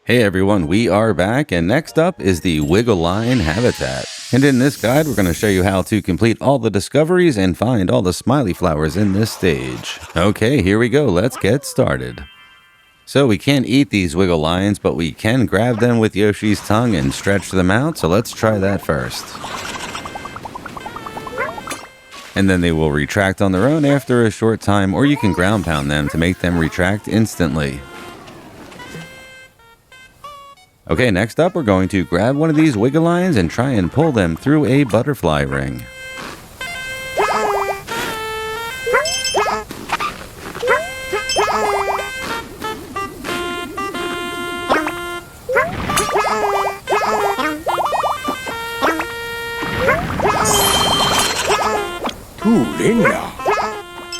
Hey everyone, we are back, and next up is the Wiggaline Habitat. And in this guide, we're going to show you how to complete all the discoveries and find all the Smiley Flowers in this stage. Okay, here we go, let's get started. So we can't eat these Wiggalines, but we can grab them with Yoshi's tongue and stretch them out, so let's try that first. And then they will retract on their own after a short time, or you can ground pound them to make them retract instantly. Okay, next up we're going to grab one of these Wiggalines and try and pull them through a butterfly ring.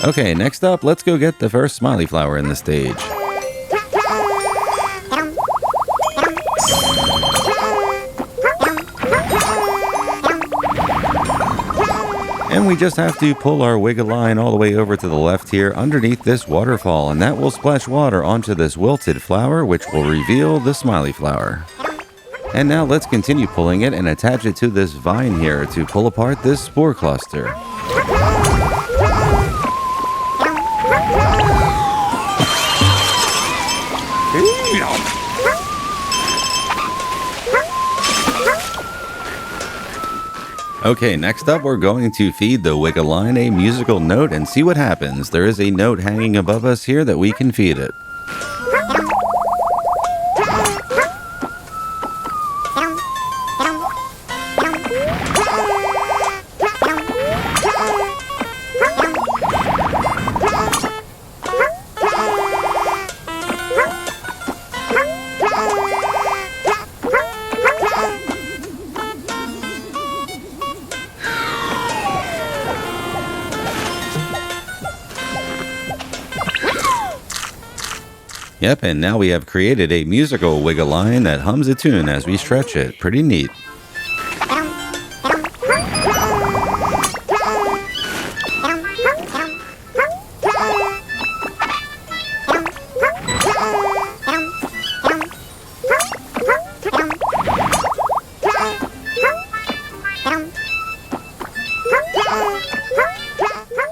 Okay, next up, let's go get the first Smiley Flower in the stage. And we just have to pull our Wiggaline all the way over to the left here underneath this waterfall, and that will splash water onto this wilted flower, which will reveal the Smiley Flower. And now let's continue pulling it and attach it to this vine here to pull apart this spore cluster. Okay, next up we're going to feed the Wiggaline a musical note and see what happens. There is a note hanging above us here that we can feed it. Yep, and now we have created a musical Wiggaline that hums a tune as we stretch it. Pretty neat.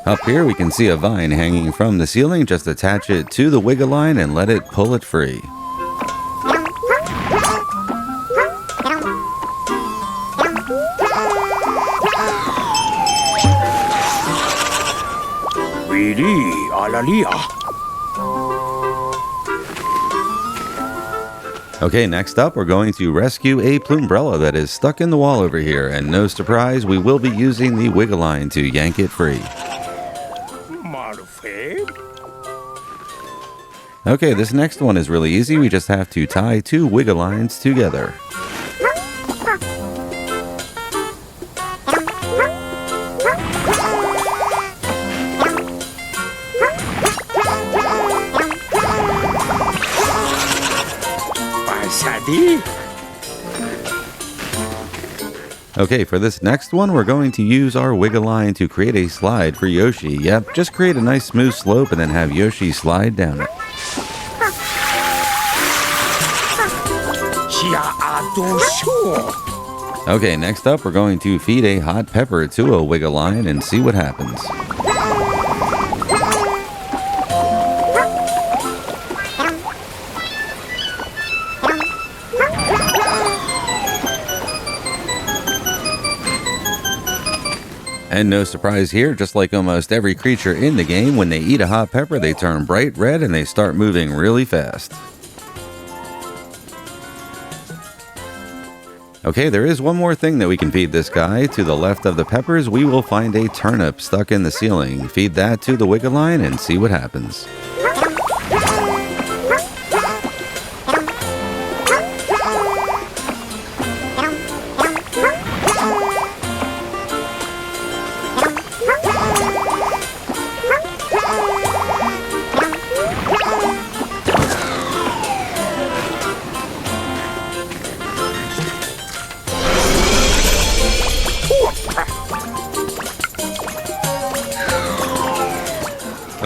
Up here we can see a vine hanging from the ceiling. Just attach it to the Wiggaline and let it pull it free. Okay, next up we're going to rescue a Plumebrella that is stuck in the wall over here, and no surprise, we will be using the Wiggaline to yank it free. Okay, this next one is really easy. We just have to tie two Wiggalines together. Okay, for this next one, we're going to use our Wiggaline to create a slide for Yoshi. Yep, just create a nice smooth slope and then have Yoshi slide down it. Okay, next up, we're going to feed a hot pepper to a Wiggaline and see what happens. And no surprise here, just like almost every creature in the game, when they eat a hot pepper, they turn bright red and they start moving really fast. Okay, there is one more thing that we can feed this guy. To the left of the peppers, we will find a turnip stuck in the ceiling. Feed that to the Wiggaline and see what happens.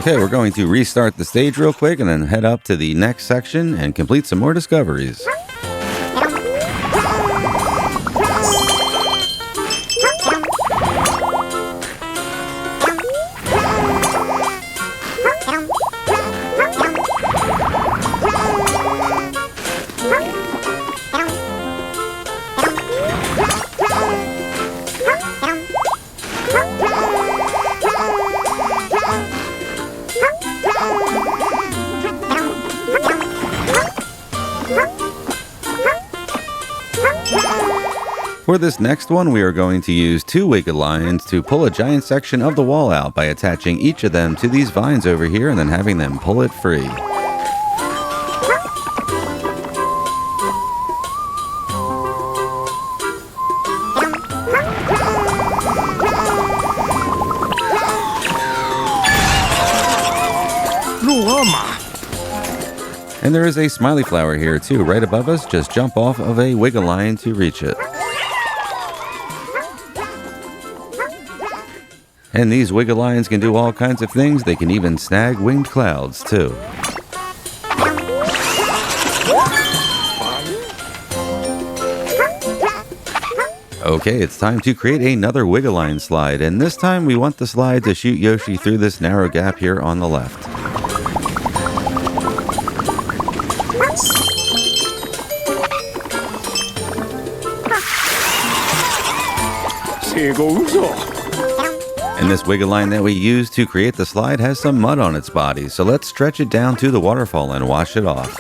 Okay, we're going to restart the stage real quick and then head up to the next section and complete some more discoveries. For this next one, we are going to use 2 wiggle lines to pull a giant section of the wall out by attaching each of them to these vines over here and then having them pull it free. And there is a smiley flower here too, right above us. Just jump off of a wiggle line to reach it. And these wiggle lines can do all kinds of things. They can even snag winged clouds too. Okay, it's time to create another wiggle line slide, and this time we want the slide to shoot Yoshi through this narrow gap here on the left. And this wiggle line that we use to create the slide has some mud on its body, so let's stretch it down to the waterfall and wash it off.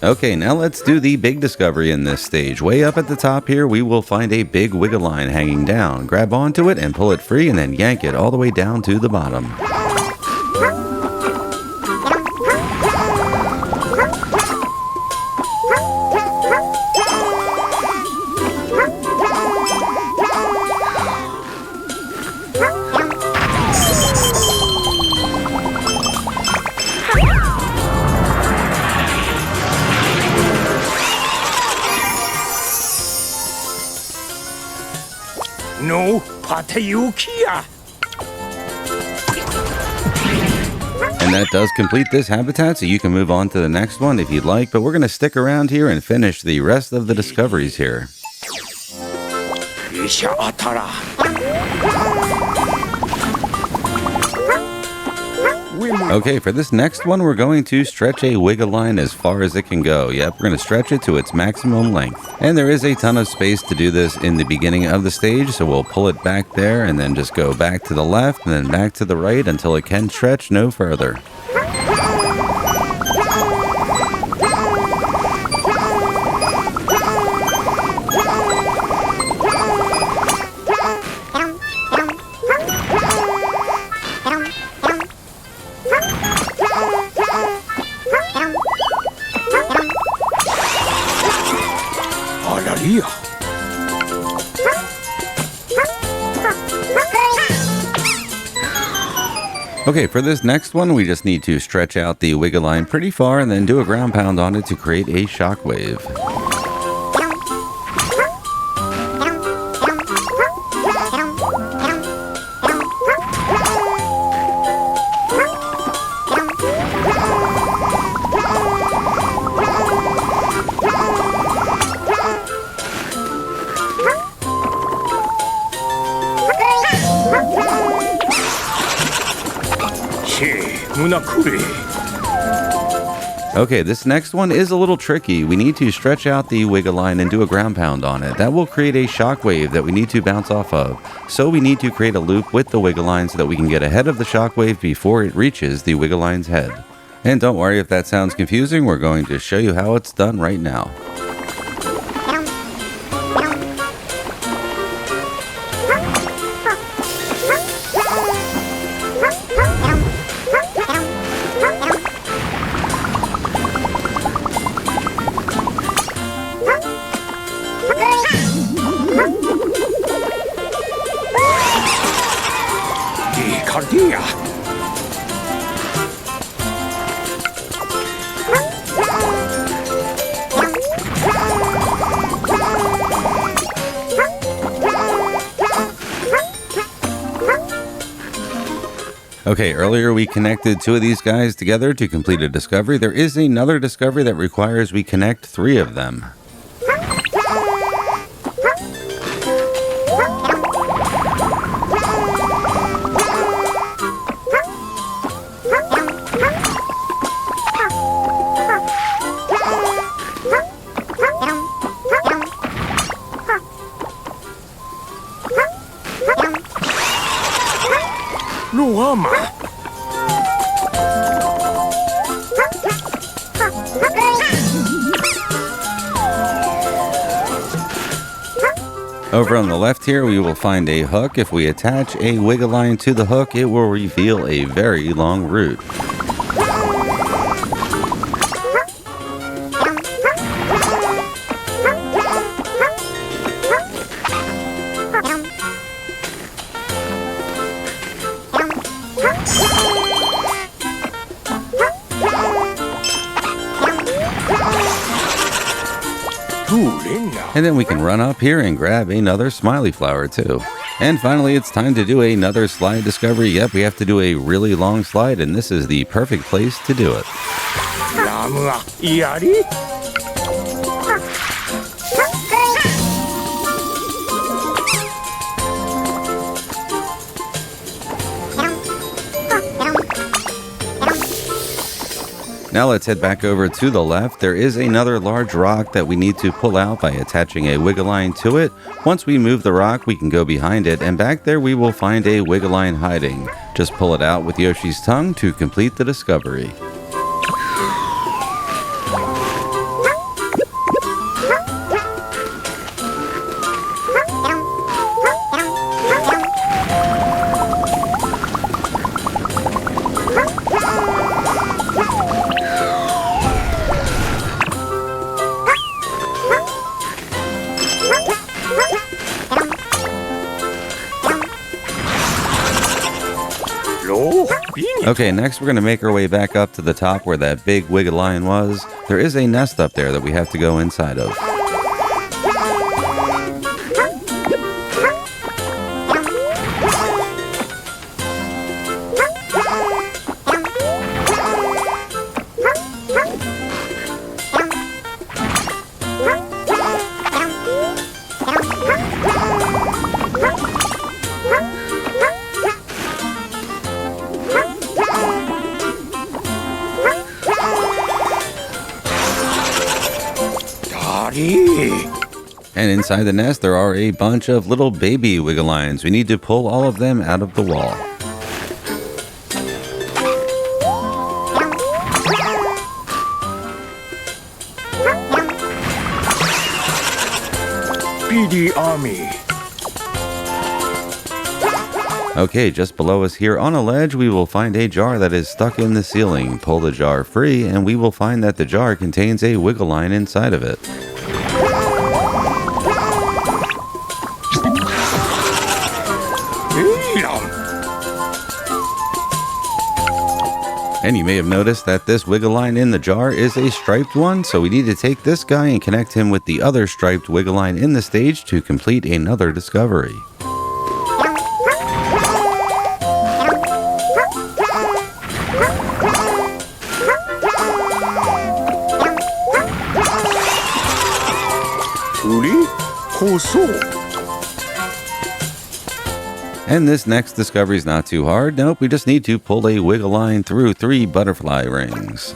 Okay, now let's do the big discovery in this stage. Way up at the top here, we will find a big wiggle line hanging down. Grab onto it and pull it free and then yank it all the way down to the bottom. No, Patayukia. And that does complete this habitat, so you can move on to the next one if you'd like, but we're going to stick around here and finish the rest of the discoveries here. Isha Atara. Okay, for this next one, we're going to stretch a wiggle line as far as it can go. Yep, we're going to stretch it to its maximum length. And there is a ton of space to do this in the beginning of the stage, so we'll pull it back there and then just go back to the left and then back to the right until it can stretch no further. Okay, for this next one, we just need to stretch out the wiggle line pretty far and then do a ground pound on it to create a shockwave. 그렇지. 문화쿠리. Okay, this next one is a little tricky. We need to stretch out the Wiggaline and do a ground pound on it. That will create a shockwave that we need to bounce off of. So we need to create a loop with the Wiggaline so that we can get ahead of the shockwave before it reaches the Wiggaline's head. And don't worry if that sounds confusing, we're going to show you how it's done right now. 이거리야. Okay, earlier we connected two of these guys together to complete a discovery. There is another discovery that requires we connect three of them. 로아마. Over on the left here, we will find a hook. If we attach a Wiggaline to the hook, it will reveal a very long root. And then we can run up here and grab another Smiley Flower too. And finally, it's time to do another slide discovery. Yep, we have to do a really long slide, and this is the perfect place to do it. 나무야, 이알이? Now let's head back over to the left. There is another large rock that we need to pull out by attaching a Wiggaline to it. Once we move the rock, we can go behind it, and back there we will find a Wiggaline hiding. Just pull it out with Yoshi's tongue to complete the discovery. Okay, next we're going to make our way back up to the top where that big Wiggaline was. There is a nest up there that we have to go inside of. And inside the nest, there are a bunch of little baby Wiggalines. We need to pull all of them out of the wall. BD Army. Okay, just below us here on a ledge, we will find a jar that is stuck in the ceiling. Pull the jar free, and we will find that the jar contains a Wiggaline inside of it. And you may have noticed that this Wiggaline in the jar is a striped one, so we need to take this guy and connect him with the other striped Wiggaline in the stage to complete another discovery. And this next discovery is not too hard. Nope, we just need to pull a wiggle line through 3 butterfly rings.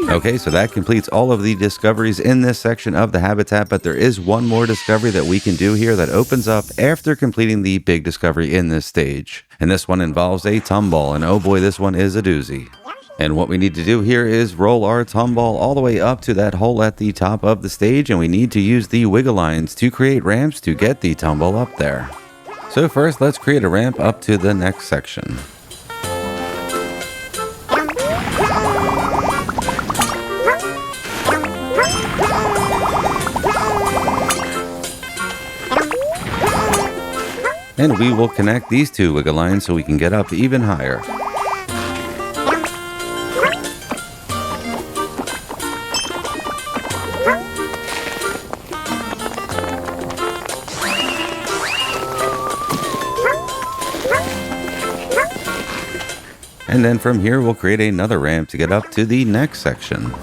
Okay, so that completes all of the discoveries in this section of the habitat, but there is one more discovery that we can do here that opens up after completing the big discovery in this stage. And this one involves a Tumball, and oh boy, this one is a doozy. And what we need to do here is roll our Tumball all the way up to that hole at the top of the stage, and we need to use the wiggle lines to create ramps to get the Tumball up there. So first, let's create a ramp up to the next section. And we will connect these 2 wiggle lines so we can get up even higher. And then from here we'll create another ramp to get up to the next section.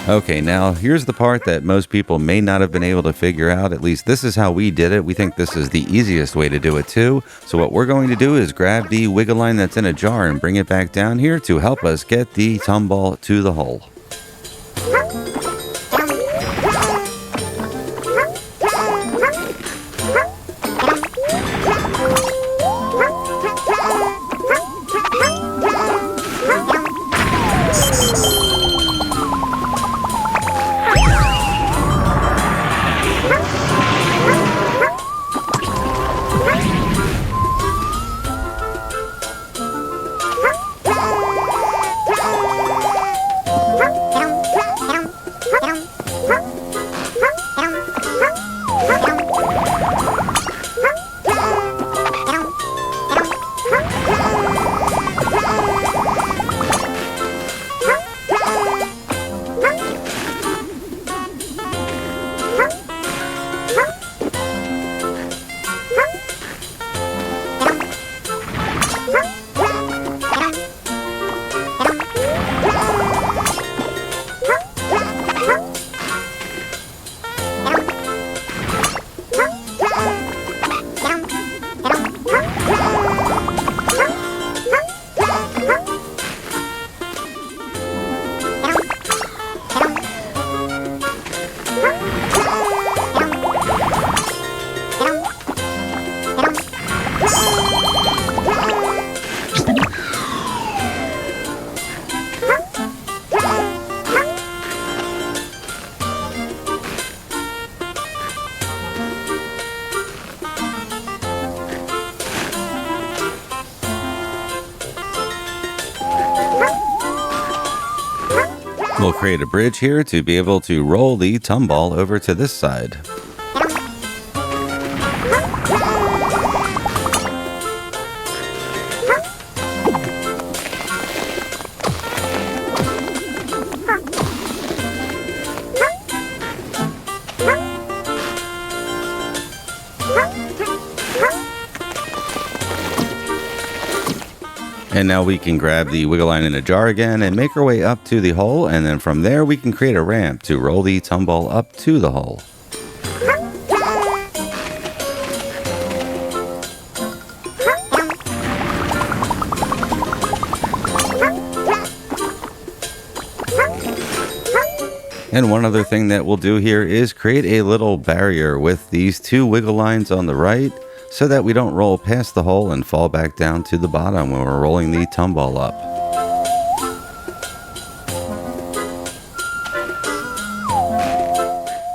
Okay, now here's the part that most people may not have been able to figure out. At least this is how we did it. We think this is the easiest way to do it too. So what we're going to do is grab the wiggle line that's in a jar and bring it back down here to help us get the Tumball to the hole. We'll create a bridge here to be able to roll the Tumball over to this side. And now we can grab the wiggle line in a jar again and make our way up to the hole, and then from there we can create a ramp to roll the Tumball up to the hole. And one other thing that we'll do here is create a little barrier with these 2 wiggle lines on the right, so that we don't roll past the hole and fall back down to the bottom when we're rolling the Tumball up.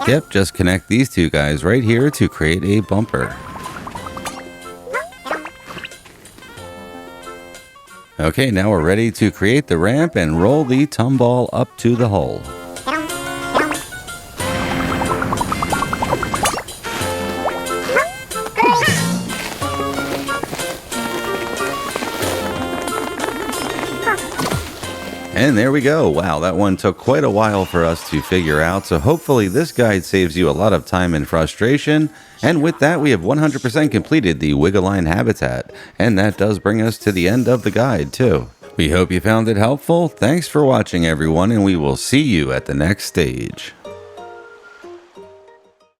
Yep, just connect these 2 guys right here to create a bumper. Okay, now we're ready to create the ramp and roll the Tumball up to the hole. And there we go. Wow, that one took quite a while for us to figure out, so hopefully this guide saves you a lot of time and frustration. And with that, we have 100% completed the Wiggaline Habitat, and that does bring us to the end of the guide too. We hope you found it helpful. Thanks for watching everyone, and we will see you at the next stage.